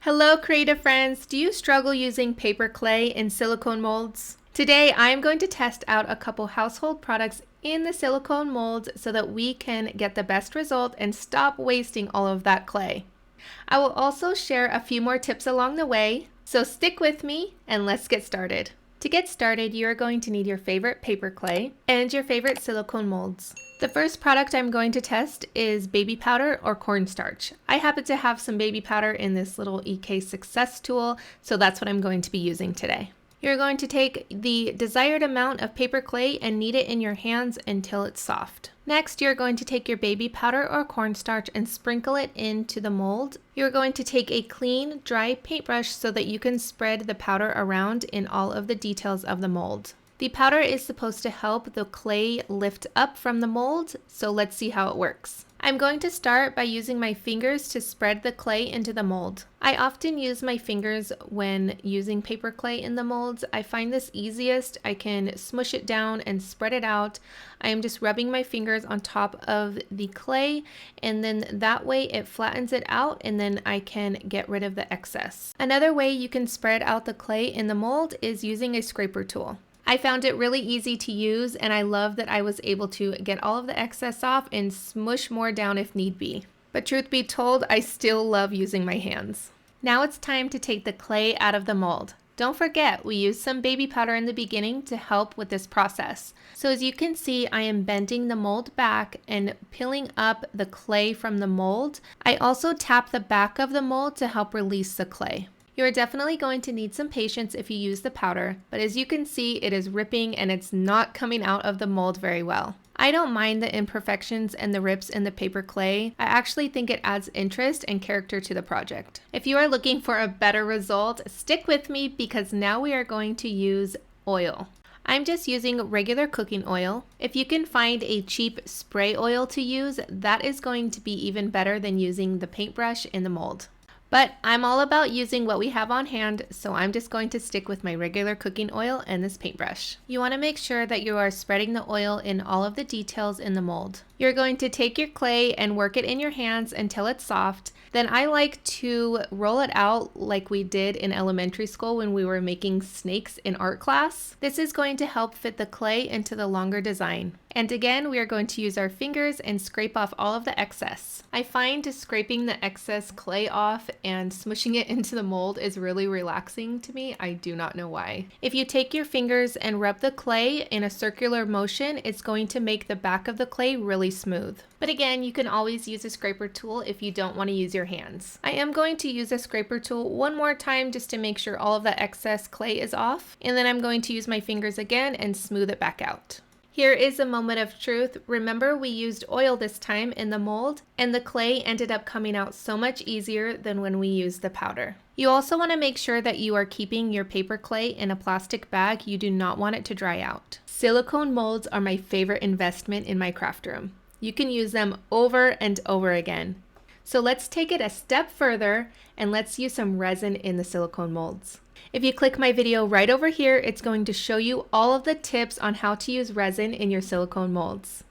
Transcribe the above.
Hello creative friends! Do you struggle using paper clay in silicone molds? Today I am going to test out a couple household products in the silicone molds so that we can get the best result and stop wasting all of that clay. I will also share a few more tips along the way, so stick with me and let's get started. To get started, you are going to need your favorite paper clay and your favorite silicone molds. The first product I'm going to test is baby powder or cornstarch. I happen to have some baby powder in this little EK Success tool, so that's what I'm going to be using today. You're going to take the desired amount of paper clay and knead it in your hands until it's soft. Next, you're going to take your baby powder or cornstarch and sprinkle it into the mold. You're going to take a clean, dry paintbrush so that you can spread the powder around in all of the details of the mold. The powder is supposed to help the clay lift up from the mold, so let's see how it works. I'm going to start by using my fingers to spread the clay into the mold. I often use my fingers when using paper clay in the molds. I find this easiest. I can smush it down and spread it out. I am just rubbing my fingers on top of the clay, and then that way it flattens it out and then I can get rid of the excess. Another way you can spread out the clay in the mold is using a scraper tool. I found it really easy to use, and I love that I was able to get all of the excess off and smush more down if need be. But truth be told, I still love using my hands. Now it's time to take the clay out of the mold. Don't forget, we used some baby powder in the beginning to help with this process. So as you can see, I am bending the mold back and peeling up the clay from the mold. I also tap the back of the mold to help release the clay. You are definitely going to need some patience if you use the powder, but as you can see, it is ripping and it's not coming out of the mold very well. I don't mind the imperfections and the rips in the paper clay. I actually think it adds interest and character to the project. If you are looking for a better result, stick with me because now we are going to use oil. I'm just using regular cooking oil. If you can find a cheap spray oil to use, that is going to be even better than using the paintbrush in the mold. But I'm all about using what we have on hand, so I'm just going to stick with my regular cooking oil and this paintbrush. You want to make sure that you are spreading the oil in all of the details in the mold. You're going to take your clay and work it in your hands until it's soft. Then I like to roll it out like we did in elementary school when we were making snakes in art class. This is going to help fit the clay into the longer design. And again, we are going to use our fingers and scrape off all of the excess. I find scraping the excess clay off and smushing it into the mold is really relaxing to me. I do not know why. If you take your fingers and rub the clay in a circular motion, it's going to make the back of the clay really smooth. But again, you can always use a scraper tool if you don't want to use your hands. I am going to use a scraper tool one more time just to make sure all of the excess clay is off. And then I'm going to use my fingers again and smooth it back out. Here is a moment of truth. Remember, we used oil this time in the mold, and the clay ended up coming out so much easier than when we used the powder. You also want to make sure that you are keeping your paper clay in a plastic bag. You do not want it to dry out. Silicone molds are my favorite investment in my craft room. You can use them over and over again. So let's take it a step further and let's use some resin in the silicone molds. If you click my video right over here, it's going to show you all of the tips on how to use resin in your silicone molds.